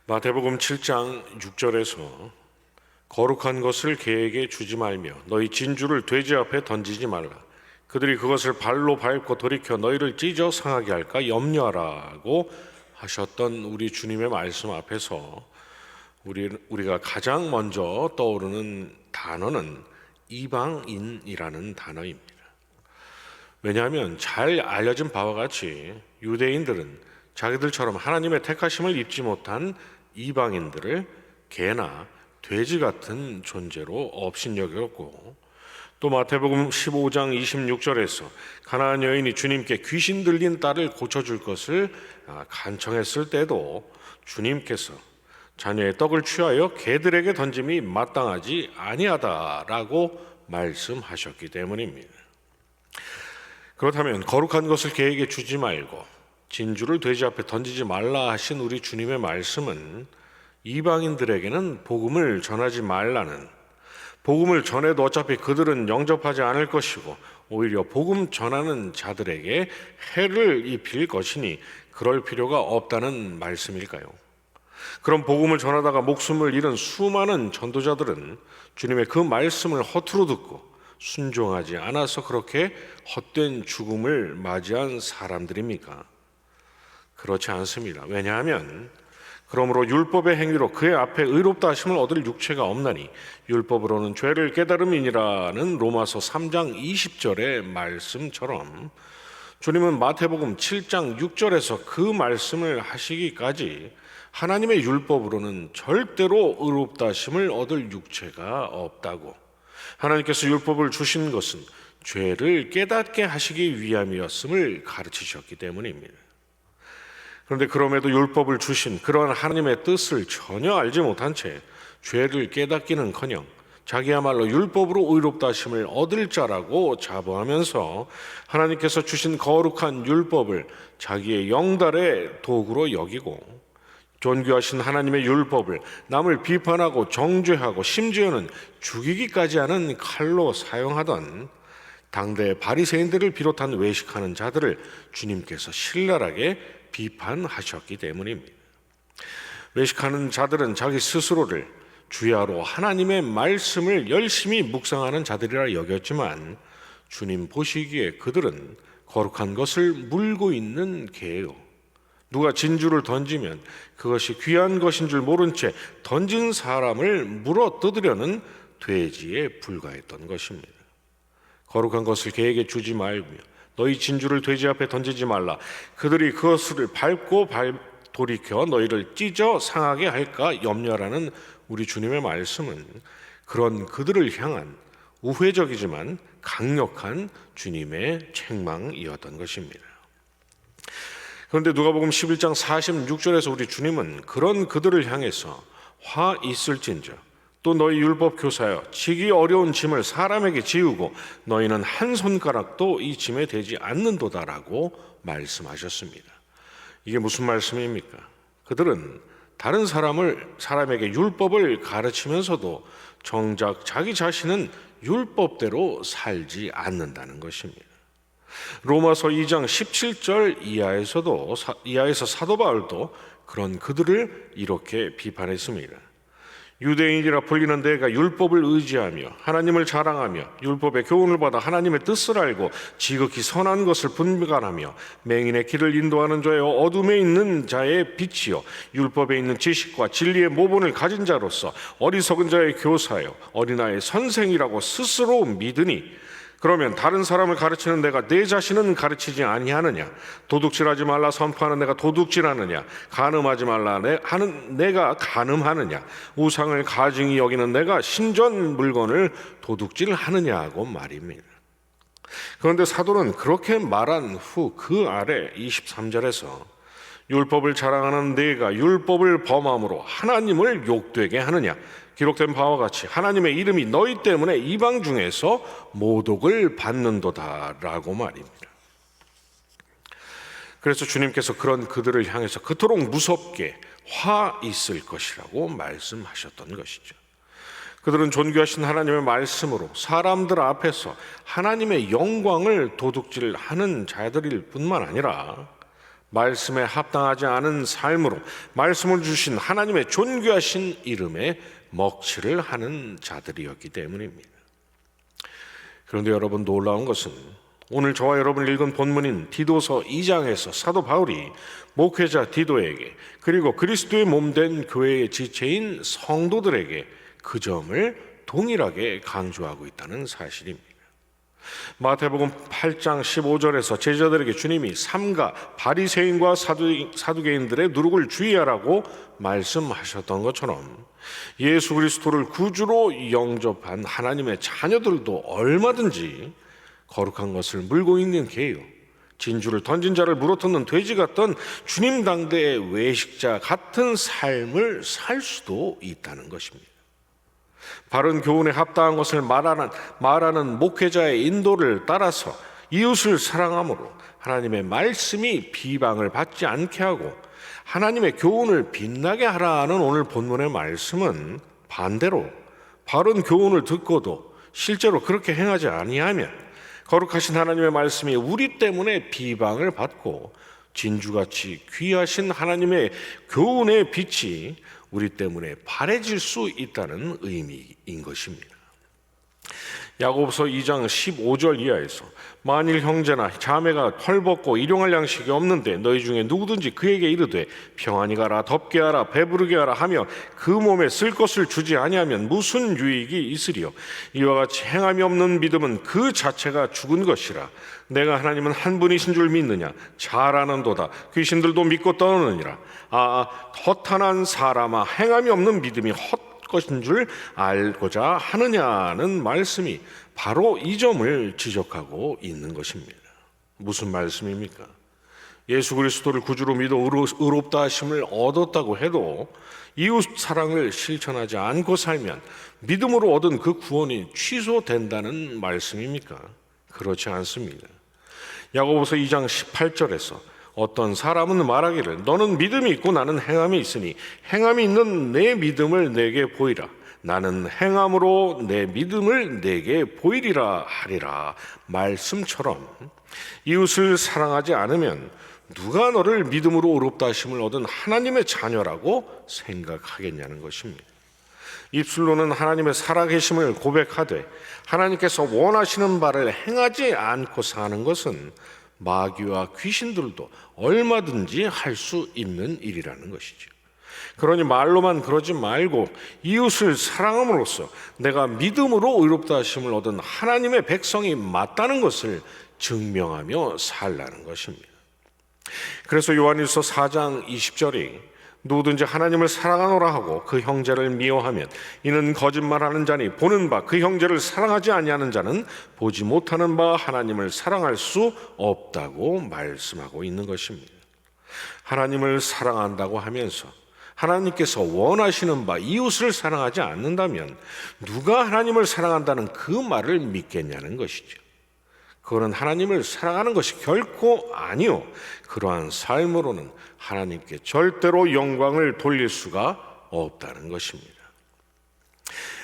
마태복음 7장 6절에서 거룩한 것을 개에게 주지 말며 너희 진주를 돼지 앞에 던지지 말라. 그들이 그것을 발로 밟고 돌이켜 너희를 찢어 상하게 할까 염려하라고 하셨던 우리 주님의 말씀 앞에서 우리가 가장 먼저 떠오르는 단어는 이방인이라는 단어입니다. 왜냐하면 잘 알려진 바와 같이 유대인들은 자기들처럼 하나님의 택하심을 입지 못한 이방인들을 개나 돼지 같은 존재로 업신여겼고, 또 마태복음 15장 26절에서 가나안 여인이 주님께 귀신 들린 딸을 고쳐줄 것을 간청했을 때도 주님께서 자녀의 떡을 취하여 개들에게 던짐이 마땅하지 아니하다라고 말씀하셨기 때문입니다. 그렇다면 거룩한 것을 개에게 주지 말고 진주를 돼지 앞에 던지지 말라 하신 우리 주님의 말씀은 이방인들에게는 복음을 전하지 말라는, 복음을 전해도 어차피 그들은 영접하지 않을 것이고 오히려 복음 전하는 자들에게 해를 입힐 것이니 그럴 필요가 없다는 말씀일까요? 그럼 복음을 전하다가 목숨을 잃은 수많은 전도자들은 주님의 그 말씀을 허투루 듣고 순종하지 않아서 그렇게 헛된 죽음을 맞이한 사람들입니까? 그렇지 않습니다. 왜냐하면 그러므로 율법의 행위로 그의 앞에 의롭다 하심을 얻을 육체가 없나니 율법으로는 죄를 깨달음이니라는 로마서 3장 20절의 말씀처럼 주님은 마태복음 7장 6절에서 그 말씀을 하시기까지 하나님의 율법으로는 절대로 의롭다 하심을 얻을 육체가 없다고, 하나님께서 율법을 주신 것은 죄를 깨닫게 하시기 위함이었음을 가르치셨기 때문입니다. 그런데 그럼에도 율법을 주신 그러한 하나님의 뜻을 전혀 알지 못한 채 죄를 깨닫기는커녕 자기야말로 율법으로 의롭다 하심을 얻을 자라고 자부하면서 하나님께서 주신 거룩한 율법을 자기의 영달의 도구로 여기고, 존귀하신 하나님의 율법을 남을 비판하고 정죄하고 심지어는 죽이기까지 하는 칼로 사용하던 당대 바리새인들을 비롯한 외식하는 자들을 주님께서 신랄하게 비판하셨기 때문입니다. 외식하는 자들은 자기 스스로를 주야로 하나님의 말씀을 열심히 묵상하는 자들이라 여겼지만 주님 보시기에 그들은 거룩한 것을 물고 있는 개요, 누가 진주를 던지면 그것이 귀한 것인 줄 모른 채 던진 사람을 물어 뜯으려는 돼지에 불과했던 것입니다. 거룩한 것을 개에게 주지 말며 너희 진주를 돼지 앞에 던지지 말라. 그들이 그것을 밟고 돌이켜 너희를 찢어 상하게 할까 염려하라는 우리 주님의 말씀은 그런 그들을 향한 우회적이지만 강력한 주님의 책망이었던 것입니다. 그런데 누가복음 11장 46절에서 우리 주님은 그런 그들을 향해서 화 있을진저 또 너희 율법 교사여 지기 어려운 짐을 사람에게 지우고 너희는 한 손가락도 이 짐에 대지 않는도다라고 말씀하셨습니다. 이게 무슨 말씀입니까? 그들은 다른 사람에게 율법을 가르치면서도 정작 자기 자신은 율법대로 살지 않는다는 것입니다. 로마서 2장 17절 이하에서 사도 바울도 그런 그들을 이렇게 비판했습니다. 유대인이라 불리는 내가 율법을 의지하며 하나님을 자랑하며 율법의 교훈을 받아 하나님의 뜻을 알고 지극히 선한 것을 분간하며 맹인의 길을 인도하는 자여 어둠에 있는 자의 빛이요 율법에 있는 지식과 진리의 모본을 가진 자로서 어리석은 자의 교사여 어린아이의 선생이라고 스스로 믿으니, 그러면 다른 사람을 가르치는 내가 내 자신은 가르치지 아니하느냐? 도둑질하지 말라 선포하는 내가 도둑질하느냐? 간음하지 말라 하는 내가 간음하느냐? 우상을 가증히 여기는 내가 신전 물건을 도둑질하느냐고 말입니다. 그런데 사도는 그렇게 말한 후 그 아래 23절에서 율법을 자랑하는 내가 율법을 범함으로 하나님을 욕되게 하느냐? 기록된 바와 같이 하나님의 이름이 너희 때문에 이방 중에서 모독을 받는도다라고 말입니다. 그래서 주님께서 그런 그들을 향해서 그토록 무섭게 화 있을 것이라고 말씀하셨던 것이죠. 그들은 존귀하신 하나님의 말씀으로 사람들 앞에서 하나님의 영광을 도둑질하는 자들일 뿐만 아니라 말씀에 합당하지 않은 삶으로 말씀을 주신 하나님의 존귀하신 이름에 먹칠을 하는 자들이었기 때문입니다. 그런데 여러분, 놀라운 것은 오늘 저와 여러분이 읽은 본문인 디도서 2장에서 사도 바울이 목회자 디도에게, 그리고 그리스도의 몸된 교회의 지체인 성도들에게 그 점을 동일하게 강조하고 있다는 사실입니다. 마태복음 8장 15절에서 제자들에게 주님이 삼가 바리새인과 사두개인들의 누룩을 주의하라고 말씀하셨던 것처럼 예수 그리스도를 구주로 영접한 하나님의 자녀들도 얼마든지 거룩한 것을 물고 있는 개요, 진주를 던진 자를 물어뜯는 돼지 같던 주님 당대의 외식자 같은 삶을 살 수도 있다는 것입니다. 바른 교훈에 합당한 것을 말하는 목회자의 인도를 따라서 이웃을 사랑함으로 하나님의 말씀이 비방을 받지 않게 하고 하나님의 교훈을 빛나게 하라는 오늘 본문의 말씀은 반대로 바른 교훈을 듣고도 실제로 그렇게 행하지 아니하면 거룩하신 하나님의 말씀이 우리 때문에 비방을 받고 진주같이 귀하신 하나님의 교훈의 빛이 우리 때문에 바래질 수 있다는 의미인 것입니다. 야고보서 2장 15절 이하에서 만일 형제나 자매가 헐벗고 일용할 양식이 없는데 너희 중에 누구든지 그에게 이르되 평안히 가라, 덥게 하라, 배부르게 하라 하며 그 몸에 쓸 것을 주지 아니하면 무슨 유익이 있으리요? 이와 같이 행함이 없는 믿음은 그 자체가 죽은 것이라. 내가 하나님은 한 분이신 줄 믿느냐? 잘 아는도다. 귀신들도 믿고 떠느니라. 허탄한 사람아, 행함이 없는 믿음이 헛것인 줄 알고자 하느냐는 말씀이 바로 이 점을 지적하고 있는 것입니다. 무슨 말씀입니까? 예수 그리스도를 구주로 믿어 의롭다 하심을 얻었다고 해도 이웃 사랑을 실천하지 않고 살면 믿음으로 얻은 그 구원이 취소된다는 말씀입니까? 그렇지 않습니다. 야고보서 2장 18절에서 어떤 사람은 말하기를 너는 믿음이 있고 나는 행함이 있으니 행함이 있는 내 믿음을 내게 보이라. 나는 행함으로 내 믿음을 내게 보이리라 하리라. 말씀처럼 이웃을 사랑하지 않으면 누가 너를 믿음으로 의롭다 하심을 얻은 하나님의 자녀라고 생각하겠냐는 것입니다. 입술로는 하나님의 살아계심을 고백하되 하나님께서 원하시는 바를 행하지 않고 사는 것은 마귀와 귀신들도 얼마든지 할 수 있는 일이라는 것이죠. 그러니 말로만 그러지 말고 이웃을 사랑함으로써 내가 믿음으로 의롭다 하심을 얻은 하나님의 백성이 맞다는 것을 증명하며 살라는 것입니다. 그래서 요한일서 4장 20절이 누구든지 하나님을 사랑하노라 하고 그 형제를 미워하면 이는 거짓말하는 자니 보는 바 그 형제를 사랑하지 아니하는 자는 보지 못하는 바 하나님을 사랑할 수 없다고 말씀하고 있는 것입니다. 하나님을 사랑한다고 하면서 하나님께서 원하시는 바 이웃을 사랑하지 않는다면 누가 하나님을 사랑한다는 그 말을 믿겠냐는 것이죠. 그거는 하나님을 사랑하는 것이 결코 아니요, 그러한 삶으로는 하나님께 절대로 영광을 돌릴 수가 없다는 것입니다.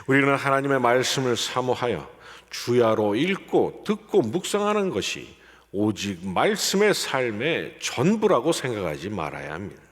우리는 하나님의 말씀을 사모하여 주야로 읽고 듣고 묵상하는 것이 오직 말씀의 삶의 전부라고 생각하지 말아야 합니다.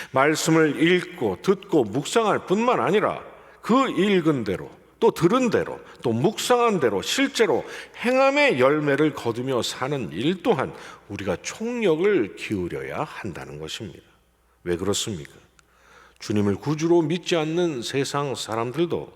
말씀을 읽고 듣고 묵상할 뿐만 아니라 그 읽은 대로 또 들은 대로 또 묵상한 대로 실제로 행함의 열매를 거두며 사는 일 또한 우리가 총력을 기울여야 한다는 것입니다. 왜 그렇습니까? 주님을 구주로 믿지 않는 세상 사람들도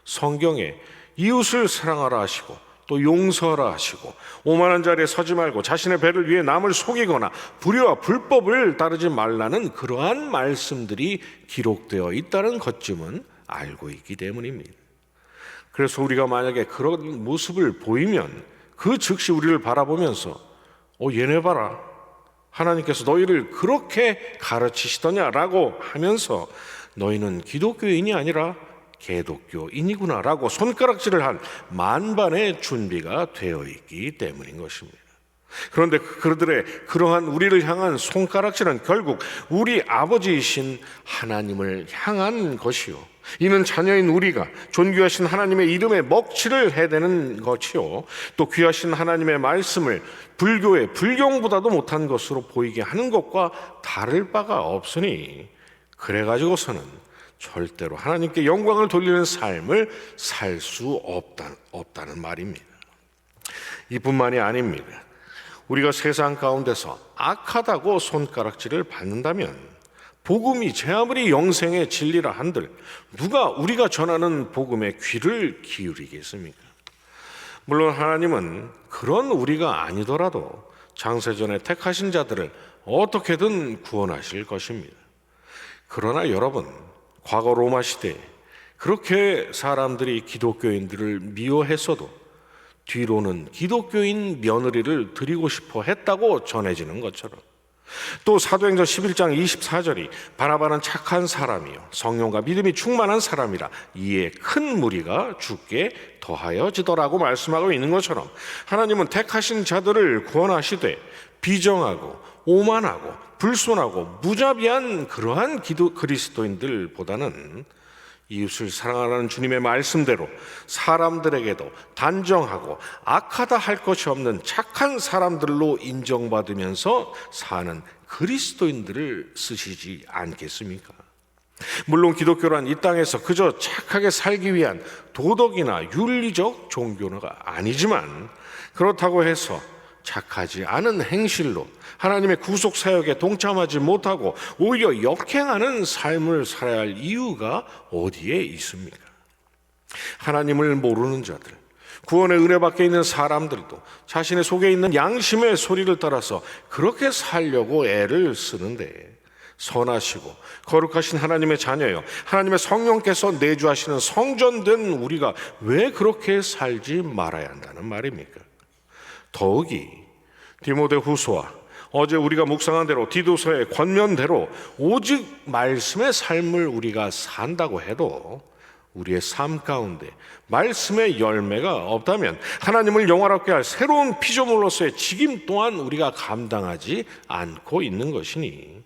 성경에 이웃을 사랑하라 하시고 또 용서하라 하시고 오만한 자리에 서지 말고 자신의 배를 위해 남을 속이거나 불의와 불법을 따르지 말라는 그러한 말씀들이 기록되어 있다는 것쯤은 알고 있기 때문입니다. 그래서 우리가 만약에 그런 모습을 보이면 그 즉시 우리를 바라보면서 얘네 봐라, 하나님께서 너희를 그렇게 가르치시더냐라고 하면서 너희는 기독교인이 아니라 개독교인이구나 라고 손가락질을 할 만반의 준비가 되어 있기 때문인 것입니다. 그런데 그들의 그러한 우리를 향한 손가락질은 결국 우리 아버지이신 하나님을 향한 것이요, 이는 자녀인 우리가 존귀하신 하나님의 이름에 먹칠을 해대는 것이요, 또 귀하신 하나님의 말씀을 불교의 불경보다도 못한 것으로 보이게 하는 것과 다를 바가 없으니, 그래가지고서는 절대로 하나님께 영광을 돌리는 삶을 살 수 없다는 말입니다. 이뿐만이 아닙니다. 우리가 세상 가운데서 악하다고 손가락질을 받는다면 복음이 제 아무리 영생의 진리라 한들 누가 우리가 전하는 복음에 귀를 기울이겠습니까? 물론 하나님은 그런 우리가 아니더라도 장세전에 택하신 자들을 어떻게든 구원하실 것입니다. 그러나 여러분, 과거 로마 시대에 그렇게 사람들이 기독교인들을 미워했어도 뒤로는 기독교인 며느리를 드리고 싶어 했다고 전해지는 것처럼, 또 사도행전 11장 24절이 바나바는 착한 사람이요 성령과 믿음이 충만한 사람이라 이에 큰 무리가 주께 더하여지더라고 말씀하고 있는 것처럼, 하나님은 택하신 자들을 구원하시되 비정하고 오만하고 불손하고 무자비한 그러한 그리스도인들보다는 이웃을 사랑하라는 주님의 말씀대로 사람들에게도 단정하고 악하다 할 것이 없는 착한 사람들로 인정받으면서 사는 그리스도인들을 쓰시지 않겠습니까? 물론 기독교란 이 땅에서 그저 착하게 살기 위한 도덕이나 윤리적 종교가 아니지만, 그렇다고 해서 착하지 않은 행실로 하나님의 구속 사역에 동참하지 못하고 오히려 역행하는 삶을 살아야 할 이유가 어디에 있습니까? 하나님을 모르는 자들, 구원의 은혜 밖에 있는 사람들도 자신의 속에 있는 양심의 소리를 따라서 그렇게 살려고 애를 쓰는데, 선하시고 거룩하신 하나님의 자녀요 하나님의 성령께서 내주하시는 성전된 우리가 왜 그렇게 살지 말아야 한다는 말입니까? 더욱이 디모데후서와 어제 우리가 묵상한 대로 디도서의 권면대로 오직 말씀의 삶을 우리가 산다고 해도 우리의 삶 가운데 말씀의 열매가 없다면 하나님을 영화롭게 할 새로운 피조물로서의 직임 또한 우리가 감당하지 않고 있는 것이니,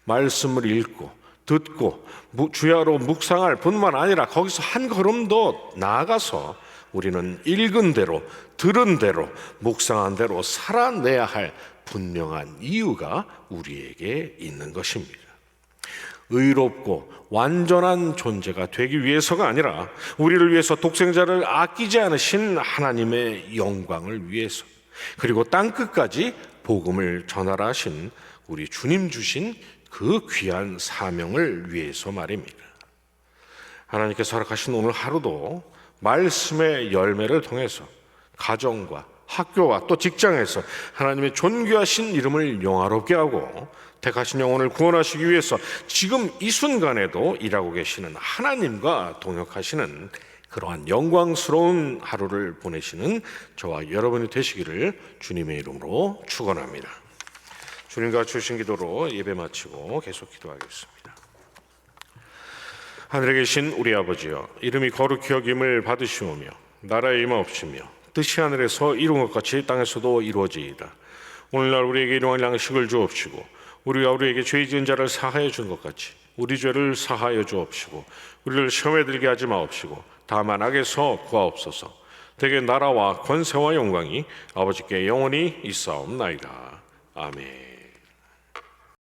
말씀을 읽고 듣고 주야로 묵상할 뿐만 아니라 거기서 한 걸음 더 나아가서 우리는 읽은 대로 들은 대로 묵상한 대로 살아내야 할 분명한 이유가 우리에게 있는 것입니다. 의롭고 완전한 존재가 되기 위해서가 아니라 우리를 위해서 독생자를 아끼지 않으신 하나님의 영광을 위해서, 그리고 땅끝까지 복음을 전하라 하신 우리 주님 주신 그 귀한 사명을 위해서 말입니다. 하나님께서 허락하신 오늘 하루도 말씀의 열매를 통해서 가정과 학교와 또 직장에서 하나님의 존귀하신 이름을 영화롭게 하고 택하신 영혼을 구원하시기 위해서 지금 이 순간에도 일하고 계시는 하나님과 동역하시는 그러한 영광스러운 하루를 보내시는 저와 여러분이 되시기를 주님의 이름으로 축원합니다. 주님과 주신 기도로 예배 마치고 계속 기도하겠습니다. 하늘에 계신 우리 아버지여, 이름이 거룩히 여김을 받으시오며 나라의 임하옵시며 뜻이 하늘에서 이룬 것 같이 땅에서도 이루어지이다. 오늘날 우리에게 일용할 양식을 주옵시고 우리가 우리에게 죄 지은 자를 사하여 준 것 같이 우리 죄를 사하여 주옵시고 우리를 시험에 들게 하지 마옵시고 다만 악에서 구하옵소서. 대개 나라와 권세와 영광이 아버지께 영원히 있사옵나이다. 아멘.